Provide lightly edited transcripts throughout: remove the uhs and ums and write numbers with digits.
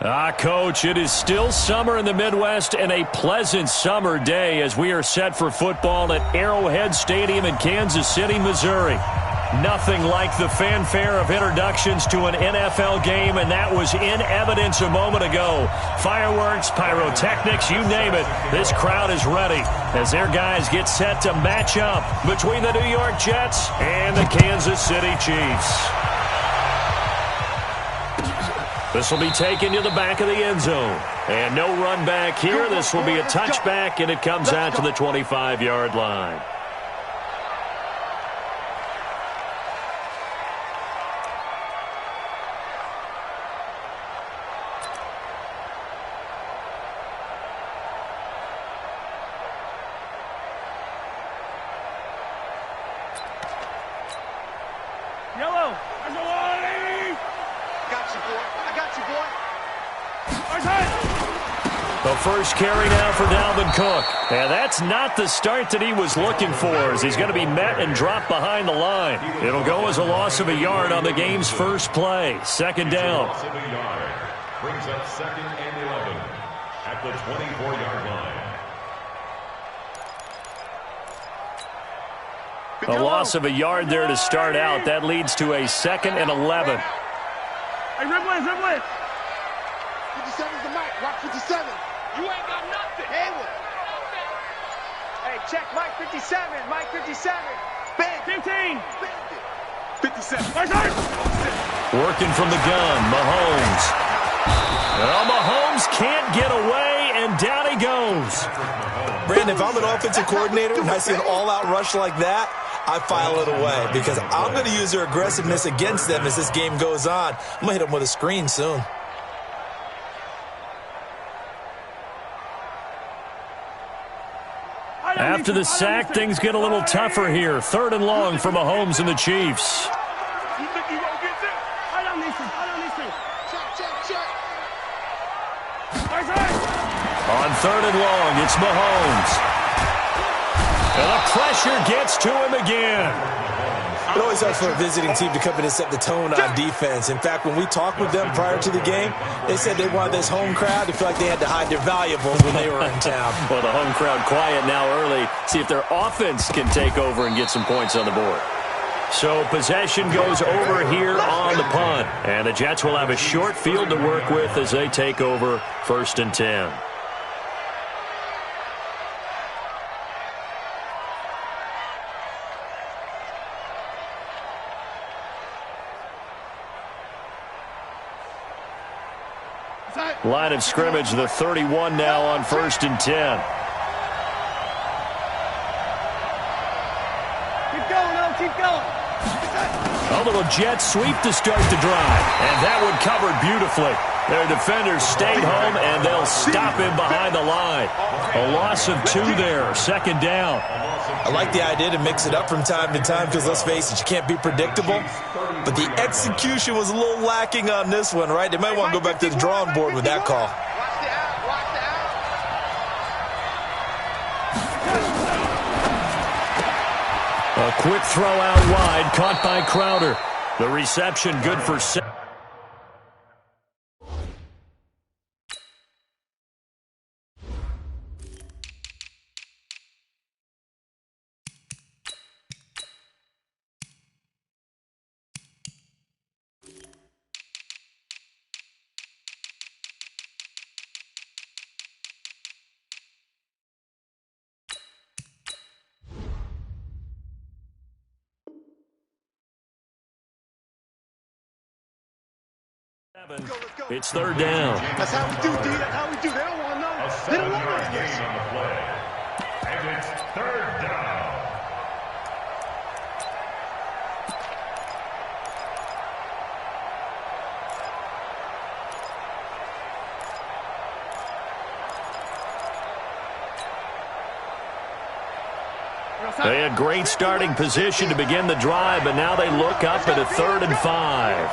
Coach, it is still summer in the Midwest and a pleasant summer day as we are set for football at Arrowhead Stadium in Kansas City, Missouri. Nothing like the fanfare of introductions to an NFL game, and that was in evidence a moment ago. Fireworks, pyrotechnics, you name it. This crowd is ready as their guys get set to match up between the New York Jets and the Kansas City Chiefs. This will be taken to the back of the end zone. And no run back here. This will be a touchback, and it comes out to the 25-yard line. Yellow. The first carry now for Dalvin Cook. And that's not the start that he was looking for, as he's going to be met and dropped behind the line. It'll go as a loss of a yard on the game's first play. Second down. Loss of a yard brings up 2nd and 11 at the 24-yard line. A loss of a yard there to start out. That leads to a 2nd and 11. Hey, Rimlin. 57's the mic. Rock 57. You ain't got nothing. Hey, check Mike 57. Mike 57. Bang. 15. 57. Working from the gun, Mahomes. Well, Mahomes can't get away, and down he goes. Brandon, if I'm an offensive coordinator and I see an all-out rush like that, I file it away because I'm going to use their aggressiveness against them as this game goes on. I'm going to hit them with a screen soon. After the sack, things get a little tougher here. 3rd and long for Mahomes and the Chiefs. You think you won't get this? I don't need to. Check. On 3rd and long, it's Mahomes. And the pressure gets to him again. It always helps for a visiting team to come in and set the tone on defense. In fact, when we talked with them prior to the game, they said they wanted this home crowd to feel like they had to hide their valuables when they were in town. Well, the home crowd quiet now early. See if their offense can take over and get some points on the board. So possession goes over here on the punt. And the Jets will have a short field to work with as they take over 1st and 10. Line of scrimmage, the 31 now on 1st and 10. Keep going. A little jet sweep to start the drive. And that one covered beautifully. Their defenders stayed home, and they'll stop him behind the line. A loss of 2 there, 2nd down. I like the idea to mix it up from time to time because, let's face it, you can't be predictable. But the execution was a little lacking on this one, right? They might want to go back to the drawing board with that call. A quick throw out wide, caught by Crowder. The reception good for 6. It's 3rd down. That's how we do, D. That's how we do. They don't want to know. They don't want to know this. On the play. And it's 3rd down. They had great starting position to begin the drive, but now they look up at a 3rd and 5.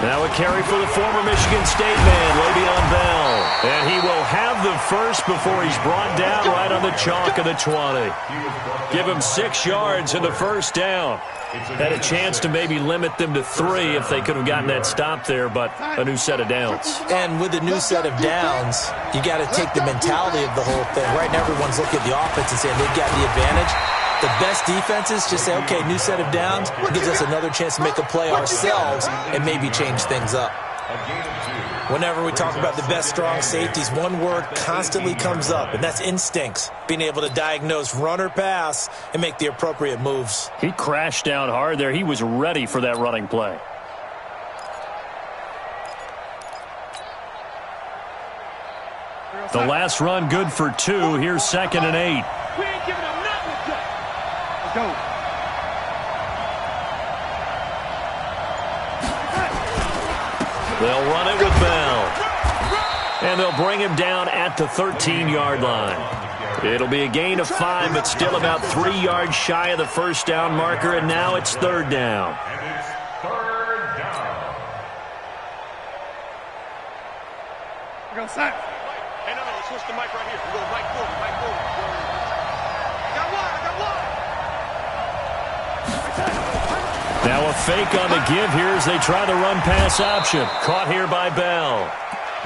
Now a carry for the former Michigan State man, Le'Veon Bell. And he will have the first before he's brought down right on the chalk of the 20. Give him 6 yards and the first down. Had a chance to maybe limit them to 3 if they could have gotten that stop there, but a new set of downs. And with a new set of downs, you got to take the mentality of the whole thing. Right now, everyone's looking at the offense and saying they've got the advantage. The best defenses just say, okay, new set of downs. It gives us another chance to make a play ourselves and maybe change things up. Whenever we talk about the best strong safeties, one word constantly comes up, and that's instincts. Being able to diagnose run or pass and make the appropriate moves. He crashed down hard there. He was ready for that running play. The last run good for 2. Here's 2nd and 8. We ain't giving them nothing to Let's go. They'll run it with Bell. And they'll bring him down at the 13-yard line. It'll be a gain of 5, but still about 3 yards shy of the first down marker, and now it's 3rd down. And it's 3rd down. We go Sack. Hey, no, switch the mic right here. We go mic forward, mic forward. I got one. Now a fake on the give here as they try the run-pass option. Caught here by Bell.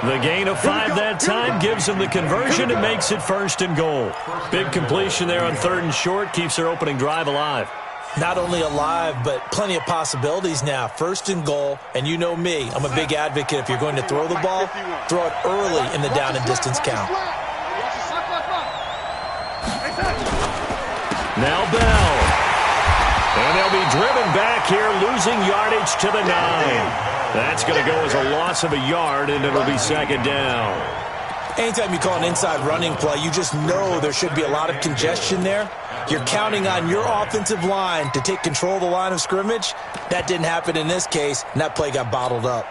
The gain of 5 that time gives them the conversion and makes it 1st and goal. Big completion there on 3rd and short. Keeps their opening drive alive. Not only alive, but plenty of possibilities now. 1st and goal, and you know me. I'm a big advocate. If you're going to throw the ball, throw it early in the down and distance count. Now Bell. And they'll be driven back here, losing yardage to the 9. That's going to go as a loss of a yard, and it'll be 2nd down. Anytime you call an inside running play, you just know there should be a lot of congestion there. You're counting on your offensive line to take control of the line of scrimmage. That didn't happen in this case, and that play got bottled up.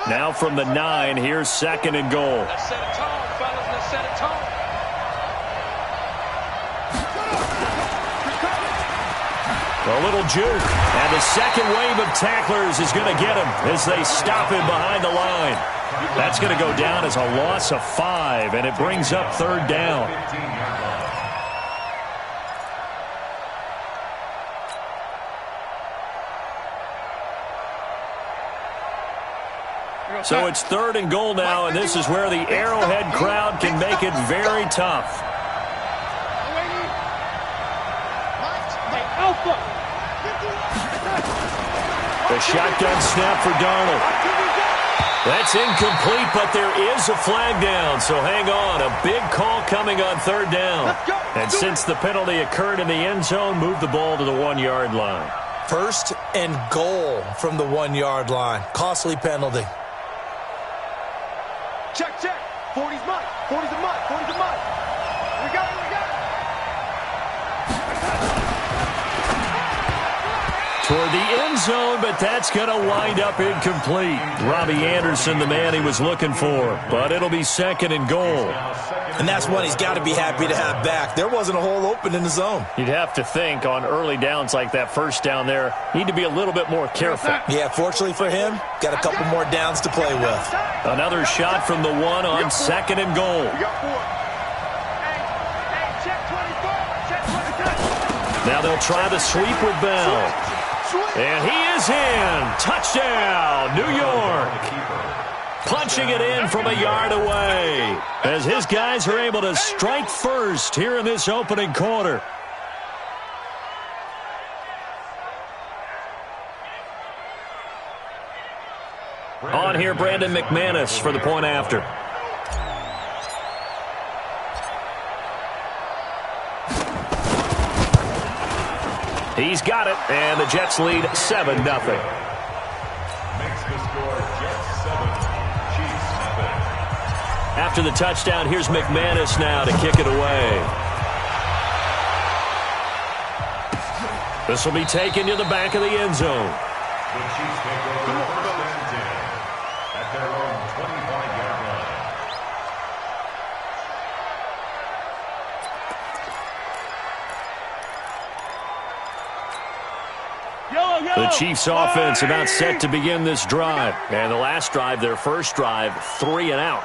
Now from the 9, here's 2nd and goal. Let's set a tone, fellas. Let's set a tone. A little juke, and the second wave of tacklers is going to get him as they stop him behind the line. That's going to go down as a loss of 5, and it brings up 3rd down. So it's 3rd and goal now, and this is where the Arrowhead crowd can make it very tough. The shotgun snap for Darnold. That's incomplete, but there is a flag down, so hang on. A big call coming on 3rd down. And since the penalty occurred in the end zone, move the ball to the 1-yard line. 1st and goal from the 1-yard line. Costly penalty. Check. 40's mine. 40's a mine. 40's a mine. We got it. Toward the end zone, but that's going to wind up incomplete. Robbie Anderson, the man he was looking for, but it'll be 2nd and goal. And that's one he's got to be happy to have back. There wasn't a hole open in the zone. You'd have to think on early downs like that 1st down there, need to be a little bit more careful. Yeah, fortunately for him, got a couple more downs to play with. Another shot from the 1 on 2nd and goal. We got 4. Hey, check 24. Now they'll try the sweep with Bell. And he is in. Touchdown, New York. Punching it in from a yard away as his guys are able to strike first here in this opening quarter. On here, Brandon McManus for the point after. He's got it, and the Jets lead 7-0. Makes the score Jets 7, Chiefs 7. After the touchdown, here's McManus now to kick it away. This will be taken to the back of the end zone. The Chiefs take over 1st and 10 at their own 25-yard line. The Chiefs offense about set to begin this drive. And the last drive, their first drive, 3 and out.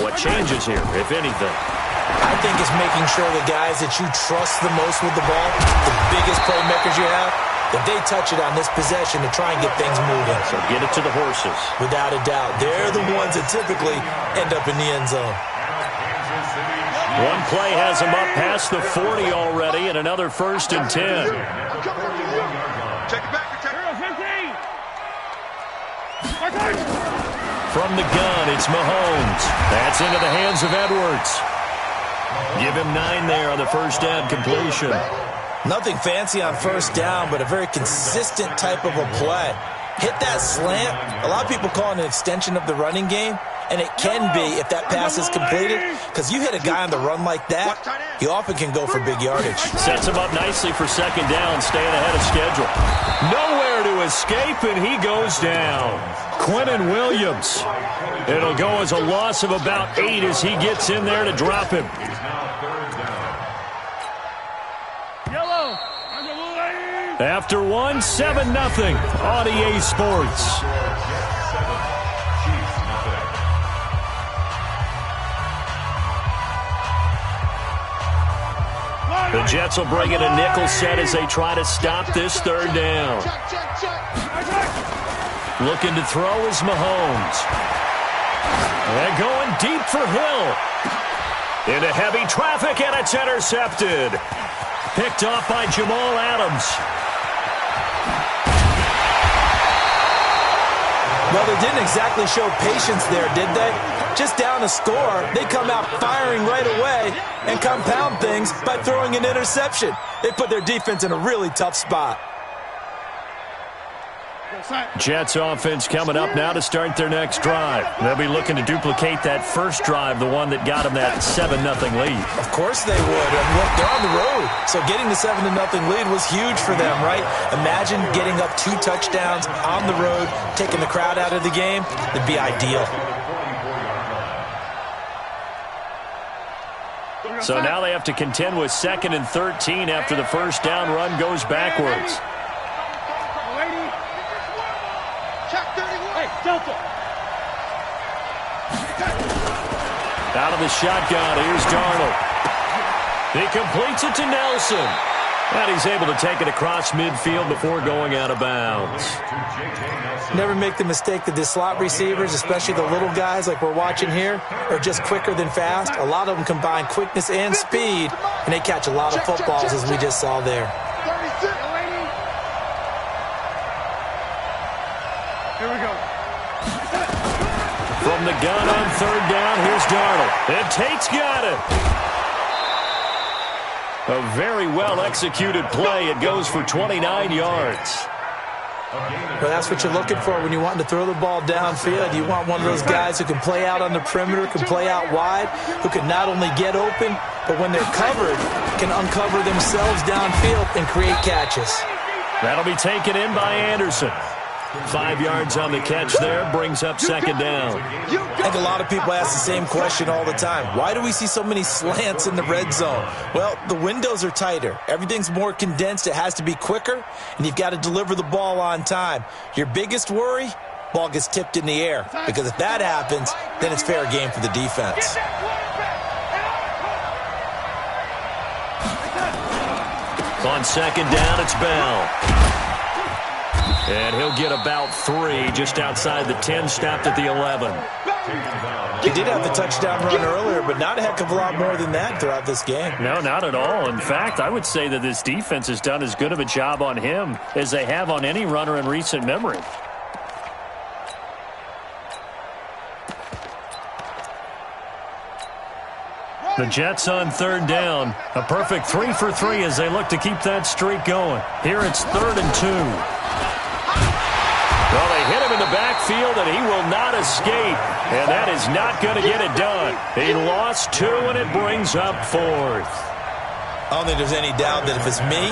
What changes here, if anything? I think it's making sure the guys that you trust the most with the ball, the biggest playmakers you have, that they touch it on this possession to try and get things moving. So get it to the horses. Without a doubt. They're the ones that typically end up in the end zone. One play has them up past the 40 already, and another 1st and 10. Check it back. Check it. 15. From the gun, it's Mahomes. That's into the hands of Edwards. Give him 9 there on the first down completion. Nothing fancy on first down, but a very consistent type of a play. Hit that slant. A lot of people call it an extension of the running game, and it can be if that pass is completed, because you hit a guy on the run like that, he often can go for big yardage. Sets him up nicely for 2nd down, staying ahead of schedule. Nowhere to escape, and he goes down. Quentin Williams. It'll go as a loss of about 8 as he gets in there to drop him. After 1, 7-0 on EA Sports. The Jets will bring in a nickel set as they try to stop this 3rd down. Looking to throw is Mahomes. And going deep for Hill. Into heavy traffic, and it's intercepted. Picked off by Jamal Adams. Well, they didn't exactly show patience there, did they? Just down a score, they come out firing right away and compound things by throwing an interception. They put their defense in a really tough spot. Jets offense coming up now to start their next drive. They'll be looking to duplicate that first drive, the one that got them that 7-0 lead. Of course they would. And look, they're on the road. So getting the 7-0 lead was huge for them, right? Imagine getting up 2 touchdowns on the road, taking the crowd out of the game. It'd be ideal. So now they have to contend with 2nd and 13 after the first down run goes backwards. Out of the shotgun, here's Darnold. He completes it to Nelson. And he's able to take it across midfield before going out of bounds. Never make the mistake that the slot receivers, especially the little guys like we're watching here, are just quicker than fast. A lot of them combine quickness and speed, and they catch a lot of footballs, as we just saw there. Here we go. From the gun on 3rd down, here's Darnold. And Tate's got it. A very well-executed play. It goes for 29 yards. Well, that's what you're looking for when you're wanting to throw the ball downfield. You want one of those guys who can play out on the perimeter, can play out wide, who can not only get open, but when they're covered, can uncover themselves downfield and create catches. That'll be taken in by Anderson. 5 yards on the catch there, brings up 2nd down. I think a lot of people ask the same question all the time. Why do we see so many slants in the red zone? Well, the windows are tighter. Everything's more condensed. It has to be quicker, and you've got to deliver the ball on time. Your biggest worry, ball gets tipped in the air, because if that happens, then it's fair game for the defense. On 2nd down, it's Bell. And he'll get about 3 just outside the 10, stopped at the 11. He did have the touchdown run earlier, but not a heck of a lot more than that throughout this game. No, not at all. In fact, I would say that this defense has done as good of a job on him as they have on any runner in recent memory. The Jets on 3rd down. A perfect 3 for 3 as they look to keep that streak going. Here it's 3rd and 2. Well, they hit him in the backfield, and he will not escape. And that is not going to get it done. He lost 2, and it brings up 4th. I don't think there's any doubt that if it's me,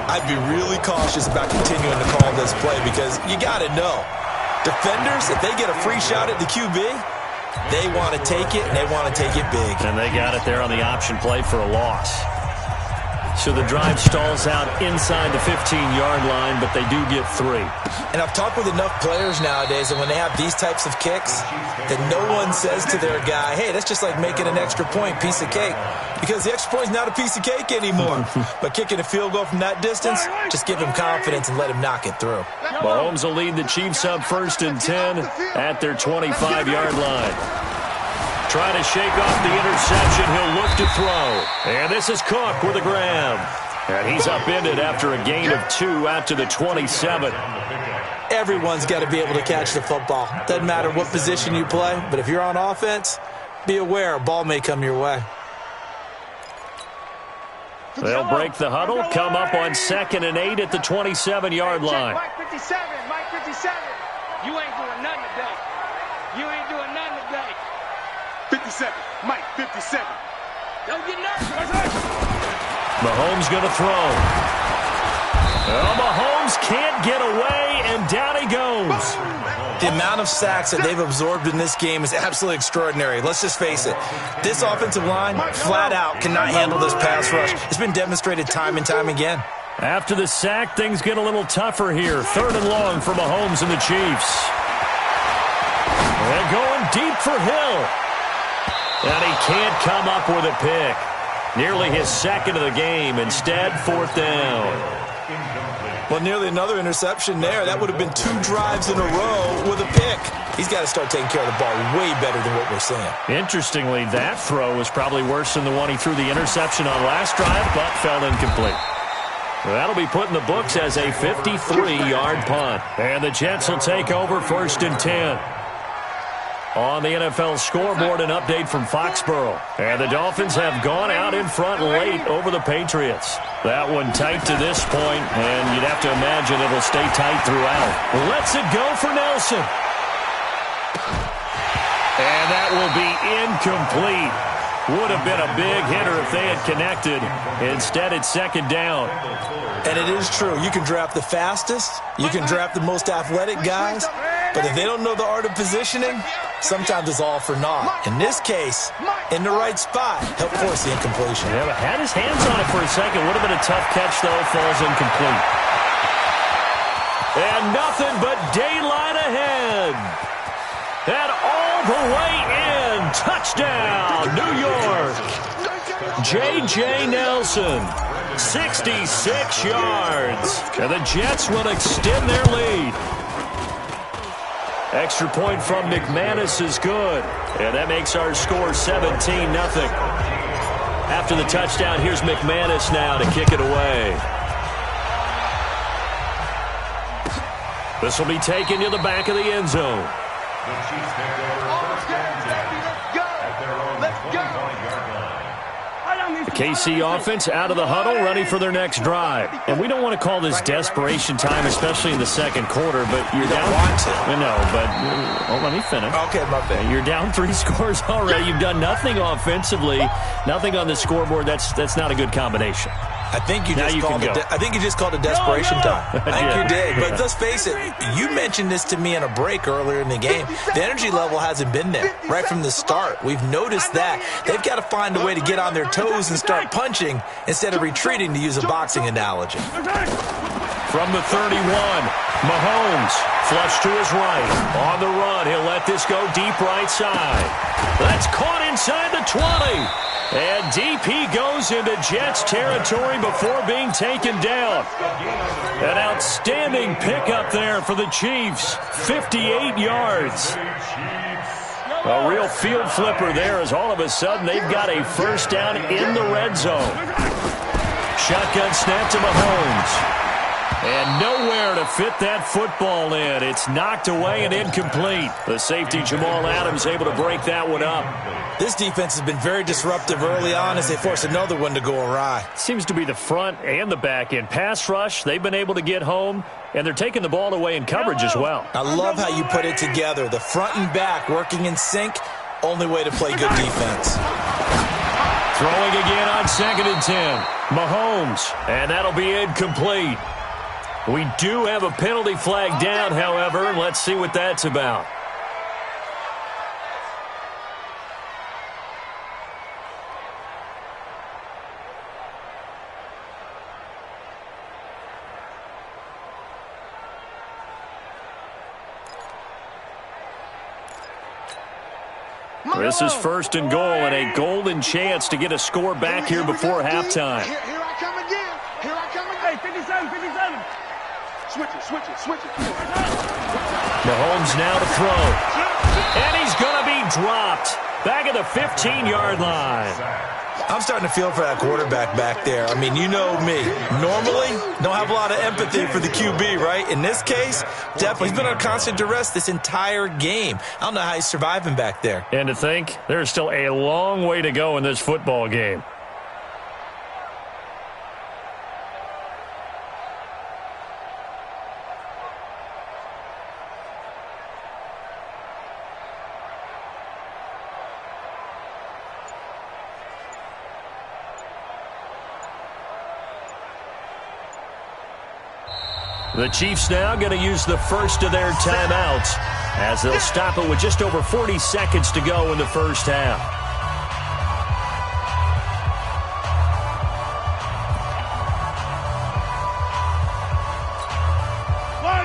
I'd be really cautious about continuing to call this play, because you got to know, defenders, if they get a free shot at the QB, they want to take it, and they want to take it big. And they got it there on the option play for a loss. So the drive stalls out inside the 15-yard line, but they do get 3. And I've talked with enough players nowadays that when they have these types of kicks, that no one says to their guy, hey, that's just like making an extra point, piece of cake. Because the extra point is not a piece of cake anymore. But kicking a field goal from that distance, just give him confidence and let him knock it through. Mahomes will lead the Chiefs up 1st and 10 at their 25-yard line. Trying to shake off the interception. He'll look to throw. And this is Cook with a grab. And he's upended after a gain of 2 out to the 27. Everyone's got to be able to catch the football. Doesn't matter what position you play, but if you're on offense, be aware a ball may come your way. They'll break the huddle, come up on 2nd and 8 at the 27-yard line. Mike 57, Mike 57. You ain't doing nothing today. You ain't doing nothing today. 57, Mike 57. Don't get nervous. Mahomes going to throw. Well, Mahomes can't get away, and down he goes. The amount of sacks that they've absorbed in this game is absolutely extraordinary. Let's just face it. This offensive line, flat out, cannot handle this pass rush. It's been demonstrated time and time again. After the sack, things get a little tougher here. 3rd and long for Mahomes and the Chiefs. They're going deep for Hill. And he can't come up with a pick. Nearly his 2nd of the game. Instead, 4th down. Well, nearly another interception there. That would have been 2 drives in a row with a pick. He's got to start taking care of the ball way better than what we're seeing. Interestingly, that throw was probably worse than the one he threw the interception on last drive, but fell incomplete. That'll be put in the books as a 53-yard punt. And the Jets will take over 1st and 10. On the NFL scoreboard, an update from Foxborough. And the Dolphins have gone out in front late over the Patriots. That one tight to this point, and you'd have to imagine it'll stay tight throughout. Lets it go for Nelson. And that will be incomplete. Would have been a big hitter if they had connected. Instead, it's 2nd down. And it is true. You can draft the fastest. You can draft the most athletic guys. But if they don't know the art of positioning, sometimes it's all for naught. In this case, in the right spot, help force the incompletion. Yeah, but had his hands on it for a second. Would have been a tough catch, though. Falls incomplete. And nothing but daylight ahead. And all the way in. Touchdown, New York. J.J. Nelson, 66 yards. And the Jets will extend their lead. Extra point from McManus is good. And that makes our score 17-0. After the touchdown, here's McManus now to kick it away. This will be taken to the back of the end zone. The Chiefs take over 1st and 10 at their own 25-yard line. The KC offense out of the huddle, ready for their next drive. And we don't want to call this desperation time, especially in the 2nd quarter, but you're down. Want to. No, but let me finish. Okay, my bad. You're down 3 scores already. You've done nothing offensively, nothing on the scoreboard. That's not a good combination. I think you just called it desperation time. I think you did. But let's face it, you mentioned this to me in a break earlier in the game. The energy level hasn't been there right from the start. We've noticed that. They've got to find a way to get on their toes and start punching instead of retreating, to use a boxing analogy. From the 31, Mahomes flush to his right. On the run, he'll let this go deep right side. That's caught inside the 20. And deep he goes into Jets territory before being taken down. An outstanding pickup there for the Chiefs. 58 yards. A real field flipper there, as all of a sudden they've got a 1st down in the red zone. Shotgun snap to Mahomes. And nowhere to fit that football in. It's knocked away and incomplete. The safety, Jamal Adams, able to break that one up. This defense has been very disruptive early on as they force another one to go awry. Seems to be the front and the back end. Pass rush, they've been able to get home, and they're taking the ball away in coverage as well. I love how you put it together. The front and back working in sync, only way to play good defense. Throwing again on 2nd and 10. Mahomes, and that'll be incomplete. We do have a penalty flag down, however. Let's see what that's about. This is first and goal and a golden chance to get a score back here before halftime. Here I come again. Here I come again. Hey, 57, 57. Switch it. Mahomes now to throw. And he's going to be dropped. Back at the 15-yard line. I'm starting to feel for that quarterback back there. I mean, you know me. Normally, don't have a lot of empathy for the QB, right? In this case, definitely. He's been under constant duress this entire game. I don't know how he's surviving back there. And to think, there's still a long way to go in this football game. The Chiefs now going to use the first of their timeouts as they'll stop it with just over 40 seconds to go in the first half.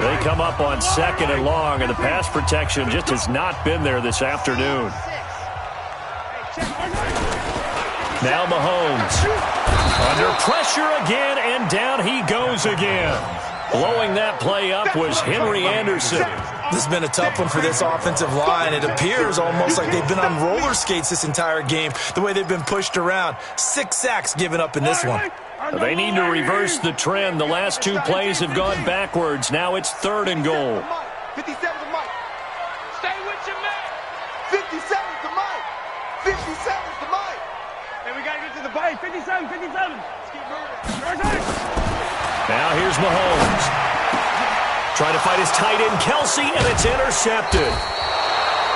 They come up on second and long, and the pass protection just has not been there this afternoon. Now Mahomes under pressure again, and down he goes again. Blowing that play up was Henry Anderson. This has been a tough one for this offensive line. It appears almost like they've been on roller skates this entire game, the way they've been pushed around. 6 sacks given up in this one. They need to reverse the trend. The last 2 plays have gone backwards. Now it's third and goal. 57 to Mike. Stay with your man. 57 to Mike. 57 to Mike. Hey, we got to get to the bite. 57, 57. Let's keep moving. Now here's Mahomes. Trying to fight his tight end, Kelsey, and it's intercepted.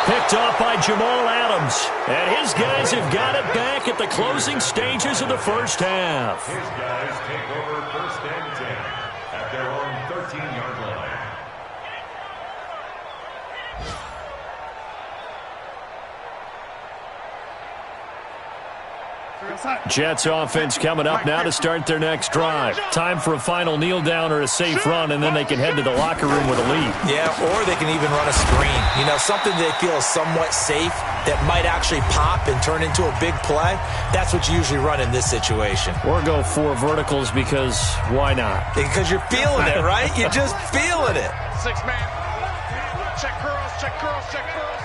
Picked off by Jamal Adams. And his guys have got it back at the closing stages of the first half. His guys take over first and 10 at their own 13-yard line. Jets offense coming up now to start their next drive. Time for a final kneel down or a safe run, and then they can head to the locker room with a lead. Yeah, or they can even run a screen. You know, something they feel is somewhat safe that might actually pop and turn into a big play. That's what you usually run in this situation. Or go 4 verticals because why not? Because you're feeling it, right? You're just feeling it. 6-man. Check curls, check curls, check curls.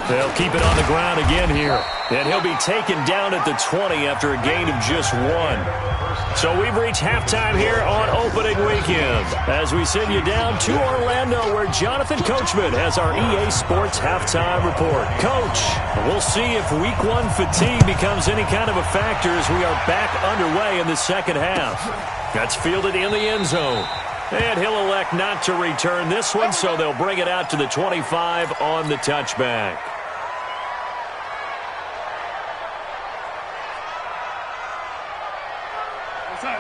They'll keep it on the ground again here. And he'll be taken down at the 20 after a gain of just 1. So we've reached halftime here on opening weekend as we send you down to Orlando where Jonathan Coachman has our EA Sports halftime report. Coach, we'll see if week 1 fatigue becomes any kind of a factor as we are back underway in the second half. That's fielded in the end zone. And he'll elect not to return this one, so they'll bring it out to the 25 on the touchback.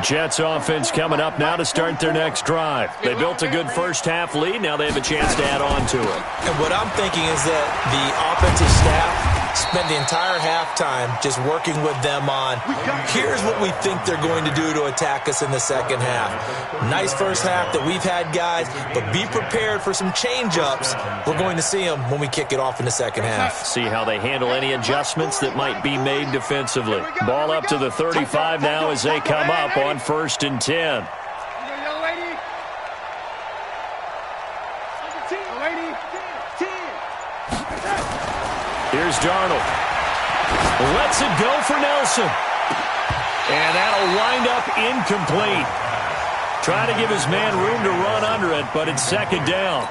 Jets offense coming up now to start their next drive. They built a good first-half lead. Now they have a chance to add on to it. And what I'm thinking is that the offensive staff spent the entire halftime just working with them on, here's what we think they're going to do to attack us in the second half. Nice first half that we've had, guys, but be prepared for some change-ups. We're going to see them when we kick it off in the second half. See how they handle any adjustments that might be made defensively. Ball up to the 35 now as they come up on first and 10. Young lady. 10. Here's Darnold. Lets it go for Nelson. And that'll wind up incomplete. Trying to give his man room to run under it, but it's second down.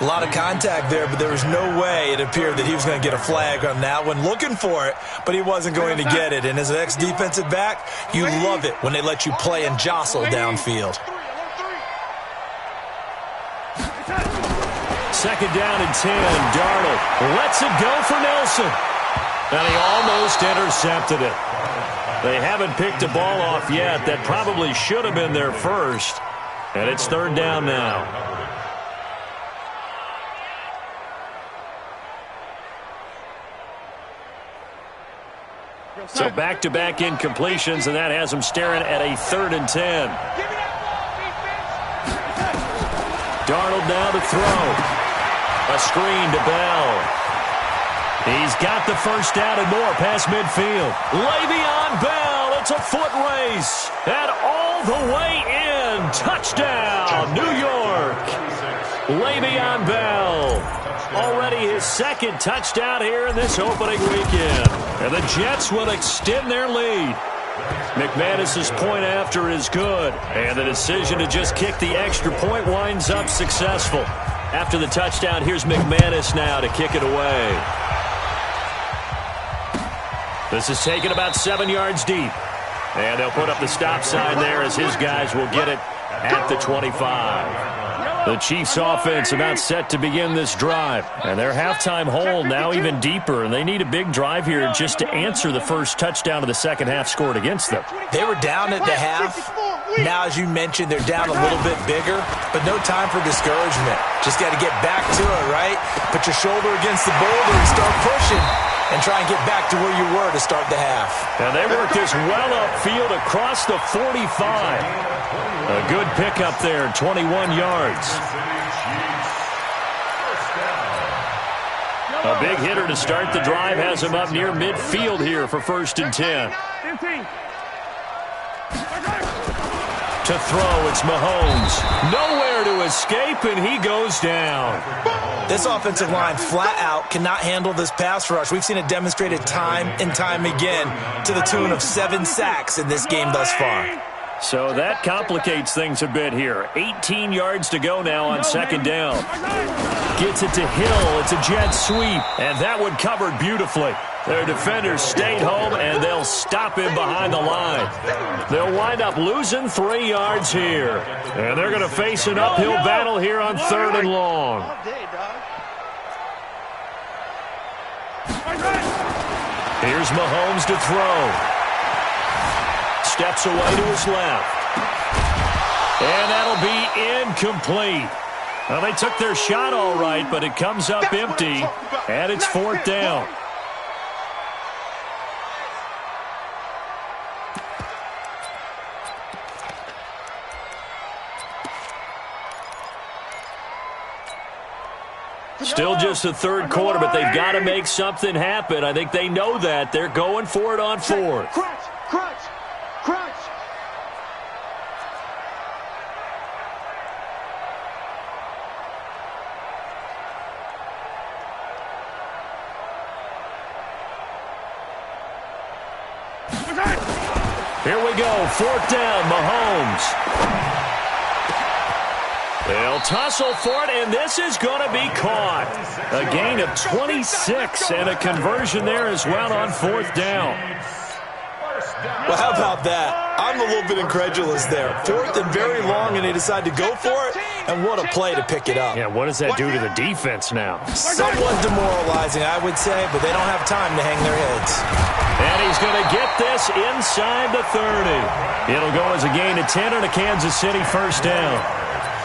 A lot of contact there, but there was no way it appeared that he was going to get a flag on that one. Looking for it, but he wasn't going to get it. And as an ex-defensive back, you love it when they let you play and jostle downfield. Second down and 10. Darnold lets it go for Nelson. And he almost intercepted it. They haven't picked a ball off yet. That probably should have been their first. And it's third down now. So back-to-back incompletions, and that has them staring at a third and 10. Darnold now to throw. A screen to Bell. He's got the first down and more past midfield. Le'Veon Bell, it's a foot race. And all the way in. Touchdown, New York. Le'Veon Bell. Already his second touchdown here in this opening weekend. And the Jets will extend their lead. McManus's point after is good. And the decision to just kick the extra point winds up successful. After the touchdown, here's McManus now to kick it away. This is taken about 7 yards deep. And they'll put up the stop sign there as his guys will get it at the 25. The Chiefs offense about set to begin this drive. And their halftime hole now even deeper. And they need a big drive here just to answer the first touchdown of the second half scored against them. They were down at the half. Now, as you mentioned, they're down a little bit bigger, but no time for discouragement. Just got to get back to it, right? Put your shoulder against the boulder and start pushing and try and get back to where you were to start the half. And they work this well upfield across the 45. A good pickup there, 21 yards. A big hitter to start the drive has him up near midfield here for 1st and 10. 15. To throw, it's Mahomes. Nowhere to escape, and he goes down. This offensive line flat out cannot handle this pass rush. We've seen it demonstrated time and time again to the tune of 7 sacks in this game thus far. So that complicates things a bit here. 18 yards to go now on 2nd down. Gets it to Hill. It's a jet sweep, and that one covered beautifully. Their defenders stayed home, and they'll stop him behind the line. They'll wind up losing 3 yards here. And they're going to face an uphill battle here on 3rd and long. Here's Mahomes to throw. Steps away to his left. And that'll be incomplete. Well, they took their shot all right, but it comes up empty, and it's 4th down. Still just the 3rd quarter, but they've got to make something happen. I think they know that. They're going for it on 4th. Crunch, crunch, crunch. Here we go, 4th down, Mahomes. They'll tussle for it, and this is going to be caught. A gain of 26 and a conversion there as well on 4th down. Well, how about that? I'm a little bit incredulous there. 4th and very long, and they decide to go for it, and what a play to pick it up. Yeah, what does that do to the defense now? Somewhat demoralizing, I would say, but they don't have time to hang their heads. And he's going to get this inside the 30. It'll go as a gain of 10 and a Kansas City 1st down.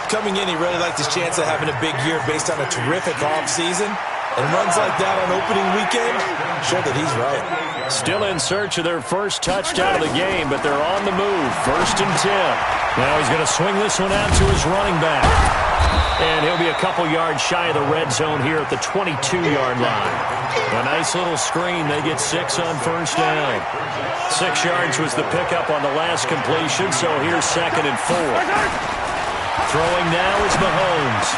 Coming in, he really liked his chance of having a big year based on a terrific offseason. And runs like that on opening weekend show that he's right. Still in search of their first touchdown of the game, but they're on the move. 1st and 10. Now he's going to swing this one out to his running back. And he'll be a couple yards shy of the red zone here at the 22-yard line. A nice little screen. They get 6 on 1st down. 6 yards was the pickup on the last completion, so here's 2nd and 4. Throwing now is Mahomes.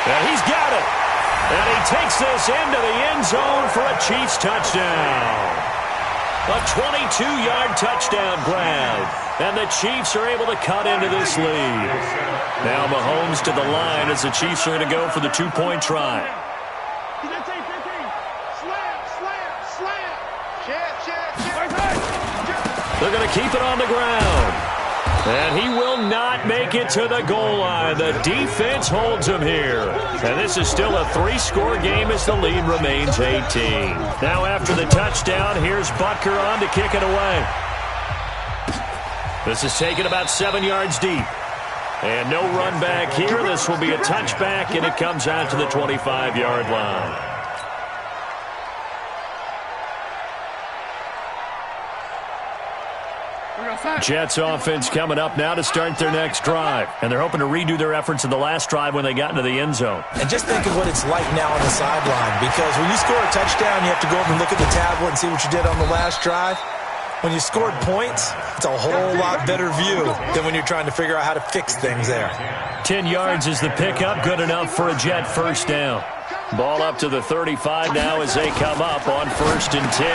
And he's got it. And he takes this into the end zone for a Chiefs touchdown. A 22-yard touchdown grab. And the Chiefs are able to cut into this lead. Now Mahomes to the line as the Chiefs are going to go for the 2-point try. They're going to keep it on the ground. And he will not make it to the goal line. The defense holds him here. And this is still a 3-score game as the lead remains 18. Now after the touchdown, here's Butker on to kick it away. This is taken about 7 yards deep. And no run back here. This will be a touchback, and it comes out to the 25-yard line. Jets offense coming up now to start their next drive. And they're hoping to redo their efforts in the last drive when they got into the end zone. And just think of what it's like now on the sideline, because when you score a touchdown, you have to go over and look at the tablet and see what you did on the last drive. When you scored points, it's a whole lot better view than when you're trying to figure out how to fix things there. 10 yards is the pickup, good enough for a Jet first down. Ball up to the 35 now as they come up on 1st and 10.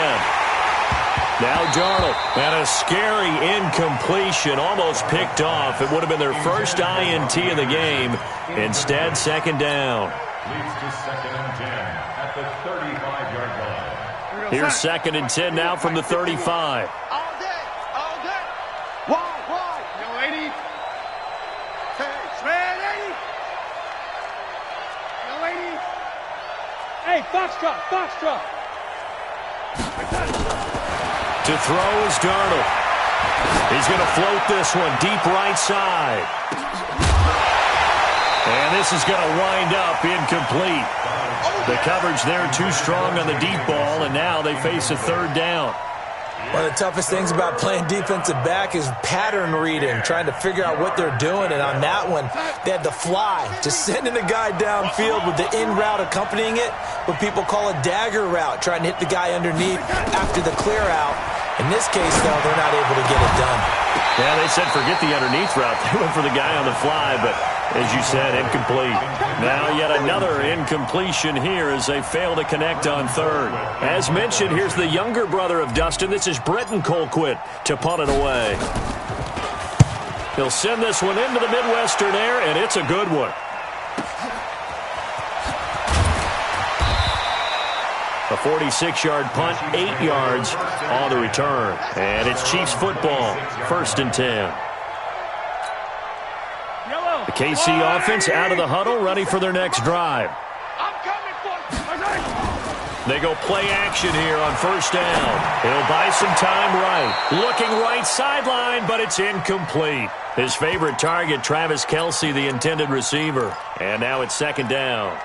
Now Darnold, and a scary incompletion, almost picked off. It would have been their first INT of the game. Instead, 2nd down. Leads to 2nd and 10 at the 35-yard line. Here's 2nd and 10 now from the 35. All day, all day. Why? No 80. Hey, spread 80. No 80. Hey, Foxtrot. To throw is Darnold. He's going to float this one deep right side. And this is going to wind up incomplete. The coverage there too strong on the deep ball, and now they face a 3rd down. One of the toughest things about playing defensive back is pattern reading, trying to figure out what they're doing. And on that one, they had to fly, just sending a guy downfield with the in route accompanying it, what people call a dagger route, trying to hit the guy underneath after the clear out. In this case, though, they're not able to get it done. Yeah, they said forget the underneath route. They went for the guy on the fly, but as you said, incomplete. Now yet another incompletion here as they fail to connect on 3rd. As mentioned, here's the younger brother of Dustin. This is Britton Colquitt to punt it away. He'll send this one into the Midwestern air, and it's a good one. A 46-yard punt, 8 yards on the return. And it's Chiefs football, 1st and 10. The KC offense out of the huddle, ready for their next drive. I'm coming for you. They go play action here on 1st down. He'll buy some time right. Looking right sideline, but it's incomplete. His favorite target, Travis Kelce, the intended receiver. And now it's 2nd down.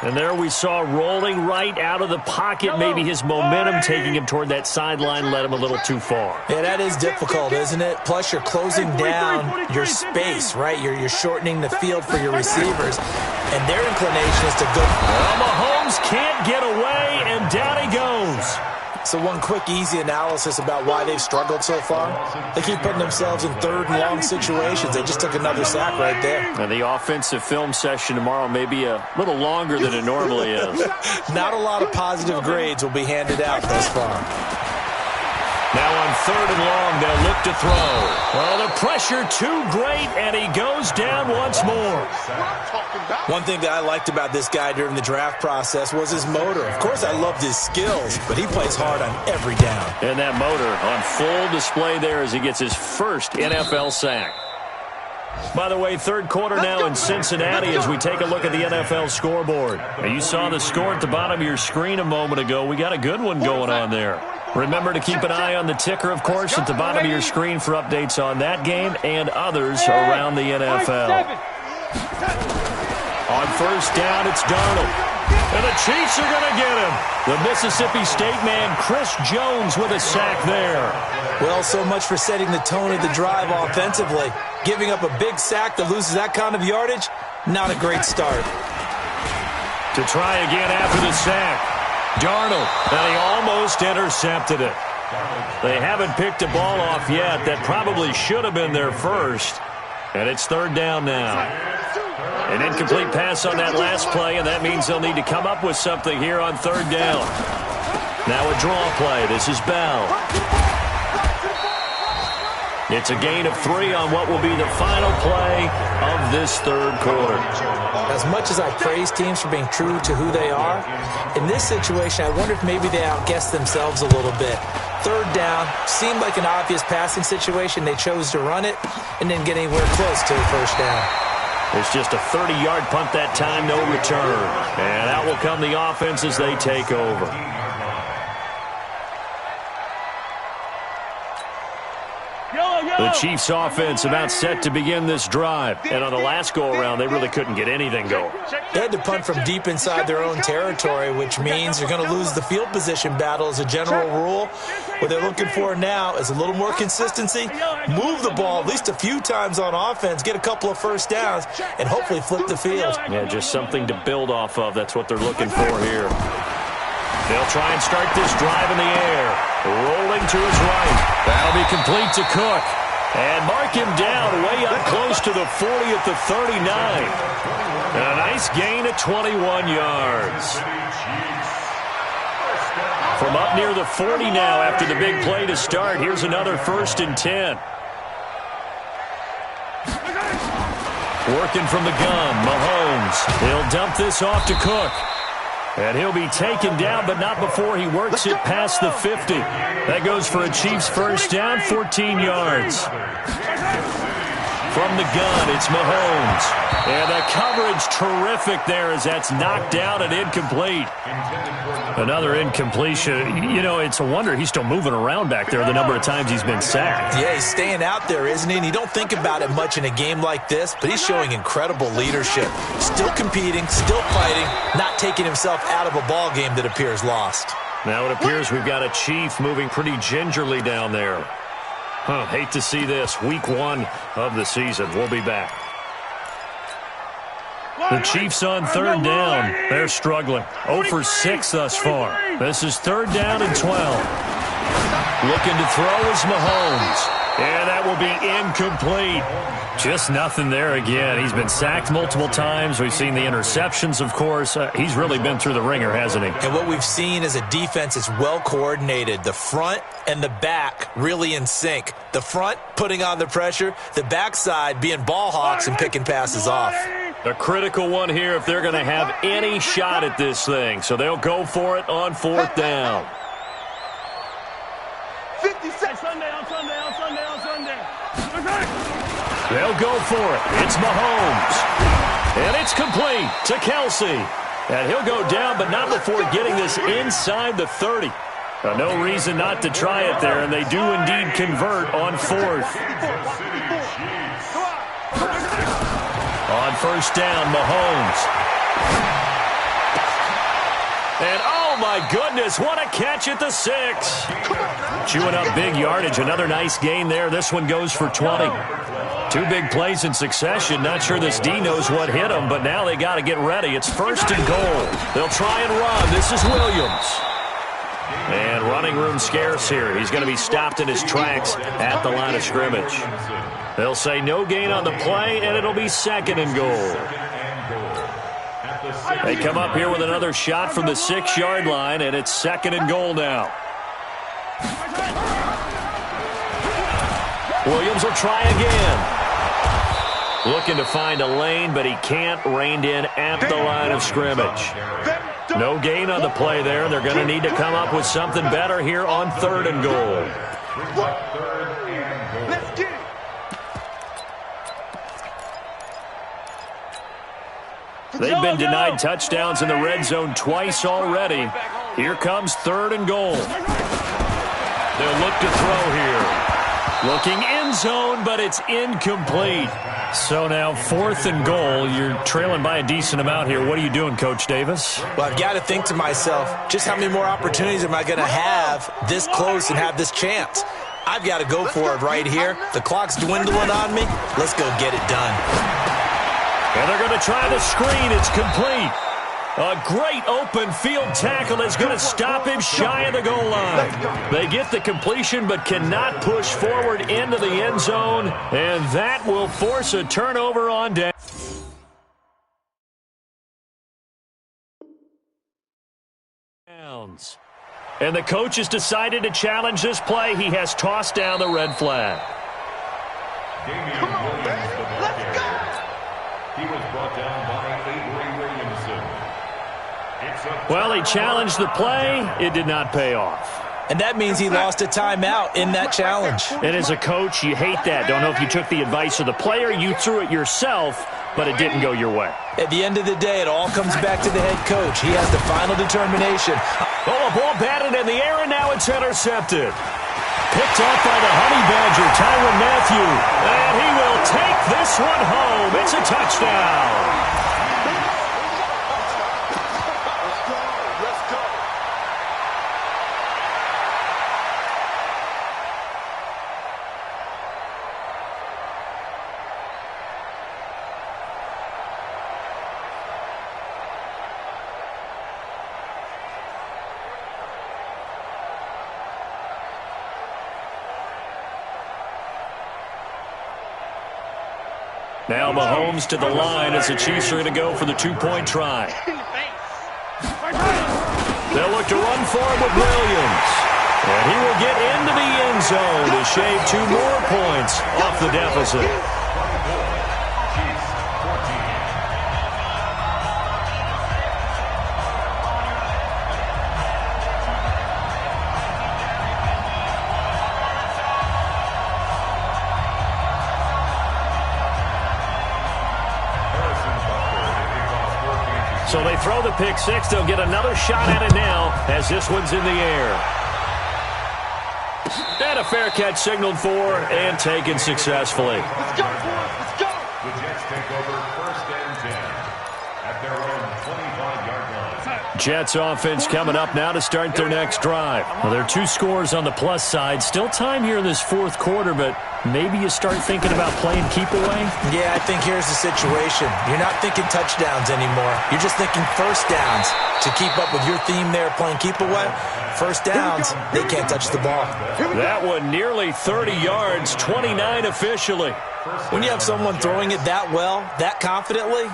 And there we saw rolling right out of the pocket. Maybe his momentum taking him toward that sideline led him a little too far. Yeah, that is difficult, isn't it? Plus, you're closing down your space, right? You're shortening the field for your receivers. And their inclination is to go. Well, Mahomes can't get away, and down he goes. So one quick, easy analysis about why they've struggled so far. They keep putting themselves in 3rd and long situations. They just took another sack right there. And the offensive film session tomorrow may be a little longer than it normally is. Not a lot of positive grades will be handed out thus far. Now on 3rd and long, they'll look to throw. Well, the pressure too great, and he goes down once more. One thing that I liked about this guy during the draft process was his motor. Of course, I loved his skills, but he plays hard on every down. And that motor on full display there as he gets his first NFL sack. By the way, 3rd quarter now in Cincinnati as we take a look at the NFL scoreboard. Now, you saw the score at the bottom of your screen a moment ago. We got a good one going on there. Remember to keep an eye on the ticker, of course, at the bottom of your screen for updates on that game and others around the NFL. On 1st down, it's Darnold. And the Chiefs are going to get him. The Mississippi State man, Chris Jones, with a sack there. Well, so much for setting the tone of the drive offensively. Giving up a big sack that loses that kind of yardage, not a great start. To try again after the sack. Darnold, and he almost intercepted it. They haven't picked a ball off yet. That probably should have been their first. And it's 3rd down now. An incomplete pass on that last play, and that means they'll need to come up with something here on 3rd down. Now a draw play. This is Bell. It's a gain of 3 on what will be the final play of this 3rd quarter. As much as I praise teams for being true to who they are, in this situation, I wonder if maybe they outguessed themselves a little bit. 3rd down, seemed like an obvious passing situation. They chose to run it and didn't get anywhere close to a 1st down. It's just a 30-yard punt that time, no return. And out will come the offense as they take over. Yellow. The Chiefs offense about set to begin this drive. And on the last go-around, they really couldn't get anything going. They had to punt from deep inside their own territory, which means you're going to lose the field position battle as a general rule. What they're looking for now is a little more consistency, move the ball at least a few times on offense, get a couple of first downs, and hopefully flip the field. Yeah, just something to build off of. That's what they're looking for here. They'll try and start this drive in the air. Rolling to his right. That'll be complete to Cook. And mark him down way up close to the 40 at the 39. A nice gain of 21 yards. From up near the 40 now after the big play to start. Here's another 1st and 10. Working from the gun, Mahomes. He'll dump this off to Cook. And he'll be taken down, but not before he works it past the 50. That goes for a Chiefs first down, 14 yards. From the gun, it's Mahomes. And the coverage terrific there as that's knocked down and incomplete. Another incompletion. You know, it's a wonder he's still moving around back there the number of times he's been sacked. Yeah, he's staying out there, isn't he? And you don't think about it much in a game like this, but he's showing incredible leadership. Still competing, still fighting, not taking himself out of a ball game that appears lost. Now it appears we've got a Chief moving pretty gingerly down there. Hate to see this. Week 1 of the season. We'll be back. The Chiefs on 3rd down. They're struggling. 0 for 6 thus far. This is 3rd down and 12. Looking to throw is Mahomes. And that will be incomplete. Just nothing there again. He's been sacked multiple times. We've seen the interceptions, of course. He's really been through the ringer, hasn't he? And what we've seen is a defense that's well coordinated. The front and the back really in sync. The front putting on the pressure. The backside being ball hawks and picking passes off. A critical one here if they're going to have any shot at this thing. So they'll go for it on 4th down. 50 seconds. On Sunday. They'll go for it. It's Mahomes. And it's complete to Kelsey. And he'll go down, but not before getting this inside the 30. No reason not to try it there, and they do indeed convert on 4th. On 1st down, Mahomes. And oh my goodness, what a catch at the 6. Chewing up big yardage. Another nice gain there. This one goes for 20. 2 big plays in succession. Not sure this D knows what hit him, but now they got to get ready. It's 1st and goal. They'll try and run. This is Williams. And running room scarce here. He's going to be stopped in his tracks at the line of scrimmage. They'll say no gain on the play, and it'll be 2nd and goal. They come up here with another shot from the 6-yard line, and it's 2nd and goal now. Williams will try again. Looking to find a lane, but he can't. Reined in at the line of scrimmage. No gain on the play there. They're going to need to come up with something better here on 3rd and goal. Let's get it. They've been denied touchdowns in the red zone twice already. Here comes 3rd and goal. They'll look to throw here. Looking end zone, but it's incomplete. So now 4th and goal. You're trailing by a decent amount here. What are you doing, Coach Davis? Well, I've got to think to myself, just how many more opportunities am I going to have this close and have this chance? I've got to go for it right here. The clock's dwindling on me. Let's go get it done. And they're going to try the screen. It's complete. A great open field tackle is going to stop him shy of the goal line. They get the completion but cannot push forward into the end zone, and that will force a turnover on down. And the coach has decided to challenge this play. He has tossed down the red flag. Come on, man. Let's go. He was brought down by Avery Williamson. Well, he challenged the play. It did not pay off. And that means he lost a timeout in that challenge. And as a coach, you hate that. Don't know if you took the advice of the player. You threw it yourself, but it didn't go your way. At the end of the day, it all comes back to the head coach. He has the final determination. Oh, a ball batted in the air, and now it's intercepted. Picked off by the Honey Badger, Tyrann Mathieu. And he will take this one home. It's a touchdown. Now Mahomes to the line as the Chiefs are going to go for the two-point try. They'll look to run for him with Williams. And he will get into the end zone to shave 2 more points off the deficit. So they throw the pick six. They'll get another shot at it now as this one's in the air. And a fair catch signaled for and taken successfully. Let's go, boys. Let's go. The Jets take over 1st and 10 at their own 25-yard line. Jets offense coming up now to start their next drive. Well, there are 2 scores on the plus side. Still time here in this 4th quarter, but maybe you start thinking about playing keep away? Yeah, I think here's the situation. You're not thinking touchdowns anymore. You're just thinking first downs. To keep up with your theme there, playing keep away, first downs, they can't touch the ball. That one nearly 30 yards, 29 officially. When you have someone throwing it that well, that confidently,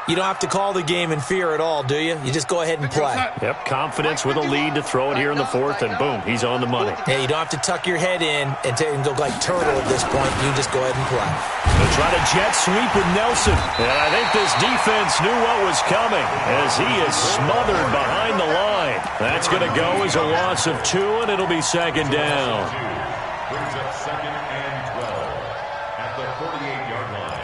you don't have to call the game in fear at all, do you? You just go ahead and play. Yep, confidence with a lead to throw it here in the 4th, and boom, he's on the money. Yeah, you don't have to tuck your head in and go like turtle at this point. You just go ahead and play. They'll try to jet sweep with Nelson. And I think this defense knew what was coming as he is smothered behind the line. That's going to go as a loss of 2, and it'll be 2nd down. Brings up 2nd and 12 at the 48-yard line.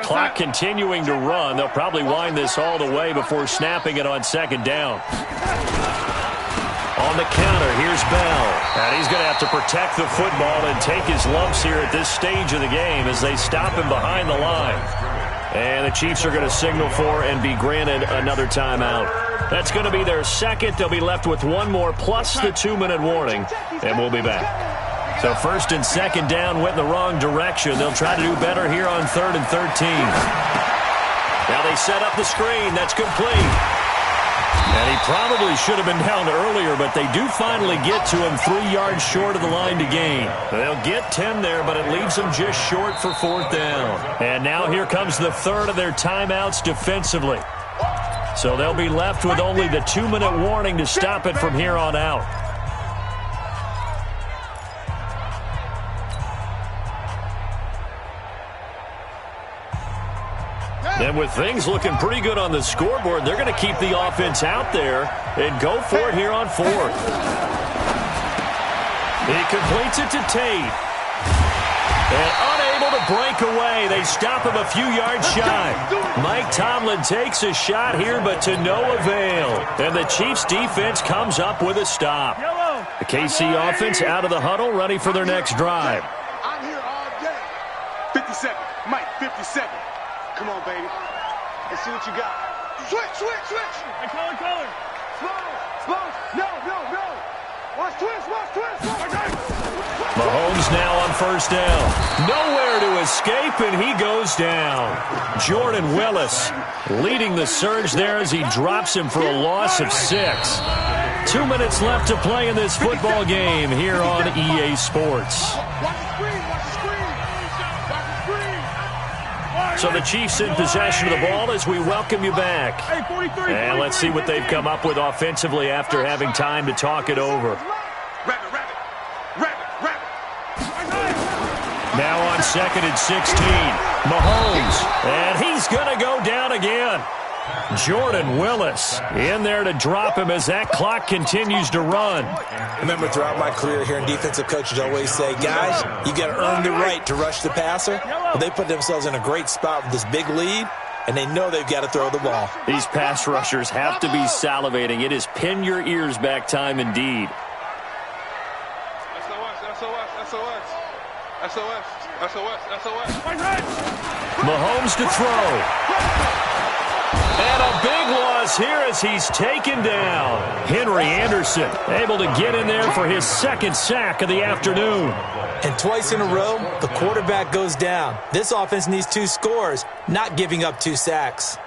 Clock continuing to run. They'll probably wind this all the way before snapping it on 2nd down. On the counter, here's Bell. And he's going to have to protect the football and take his lumps here at this stage of the game as they stop him behind the line. And the Chiefs are going to signal for and be granted another timeout. That's going to be their 2nd. They'll be left with 1 more plus the 2-minute warning. And we'll be back. So 1st and 2nd down went in the wrong direction. They'll try to do better here on 3rd and 13. Now they set up the screen. That's complete. And he probably should have been down earlier, but they do finally get to him 3 yards short of the line to gain. They'll get 10 there, but it leaves them just short for 4th down. And now here comes the 3rd of their timeouts defensively. So they'll be left with only the 2-minute warning to stop it from here on out. And with things looking pretty good on the scoreboard, they're going to keep the offense out there and go for it here on 4th. He completes it to Tate. And unable to break away. They stop him a few yards shy. Mike Tomlin takes a shot here, but to no avail. And the Chiefs defense comes up with a stop. The KC offense out of the huddle, ready for their next drive. I'm here all day. 57. Mike, 57. Come on, baby. Let's see what you got. Switch. Hey, color. Slow. No. Watch twist. Mahomes now on 1st down. Nowhere to escape, and he goes down. Jordan Willis leading the surge there as he drops him for a loss of 6. 2 minutes left to play in this football game here on EA Sports. So the Chiefs in possession of the ball as we welcome you back. And let's see what they've come up with offensively after having time to talk it over. Now on 2nd and 16. Mahomes. And he's going to go down again. Jordan Willis in there to drop him as that clock continues to run. I remember throughout my career hearing defensive coaches always say, guys, you got to earn the right to rush the passer. Well, they put themselves in a great spot with this big lead, and they know they've got to throw the ball. These pass rushers have to be salivating. It is pin your ears back time indeed. Mahomes to throw. And a big loss here as he's taken down. Henry Anderson able to get in there for his second sack of the afternoon. And twice in a row, the quarterback goes down. This offense needs 2 scores, not giving up 2 sacks.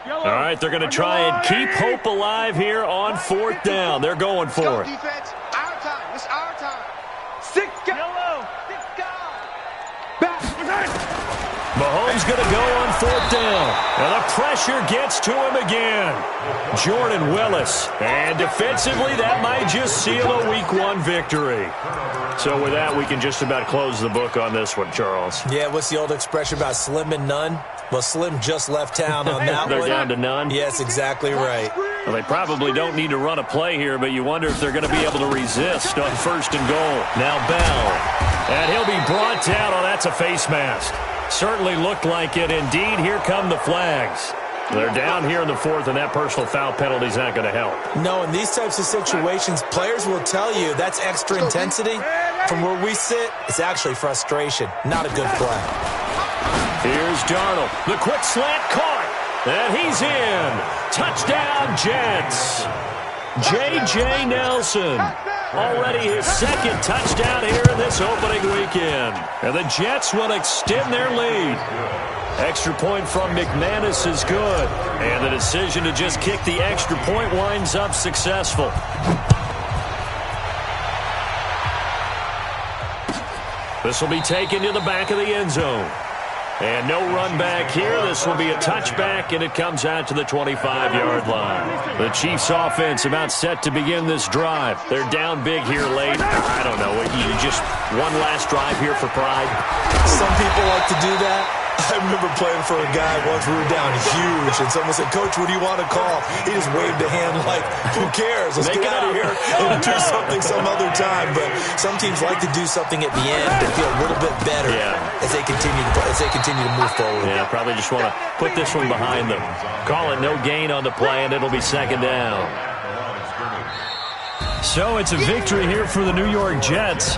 All right, they're going to try and keep hope alive here on 4th down. They're going for it. Defense, our time. It's our time. 6 yellow. 6 back. Mahomes going to go on 4th down. And the pressure gets to him again. Jordan Willis. And defensively, that might just seal a Week 1 victory. So with that, we can just about close the book on this one, Charles. Yeah, what's the old expression about slim and none? Well, Slim just left town on that They're one. down to none? Yes, exactly right. Well, they probably don't need to run a play here, but you wonder if they're going to be able to resist on 1st and goal. Now Bell. And he'll be brought down. Oh, that's a face mask. Certainly looked like it. Indeed, here come the flags. They're down here in the 4th, and that personal foul penalty is not going to help. No, in these types of situations, players will tell you that's extra intensity. From where we sit, it's actually frustration, not a good play. Here's Darnold. The quick slant caught. And he's in. Touchdown, Jets. J.J. Nelson. Already his 2nd touchdown here in this opening weekend. And the Jets will extend their lead. Extra point from McManus is good. And the decision to just kick the extra point winds up successful. This will be taken to the back of the end zone. And no run back here. This will be a touchback, and it comes out to the 25-yard line. The Chiefs' offense about set to begin this drive. They're down big here late. I don't know. You just one last drive here for pride? Some people like to do that. I remember playing for a guy once we were down huge, and someone said, Coach, what do you want to call? He just waved a hand like, who cares? Let's get out of here and do something some other time. But some teams like to do something at the end to feel a little bit better as they continue to move forward. Yeah, probably just want to put this one behind them. Call it no gain on the play, and it'll be 2nd down. So it's a victory here for the New York Jets.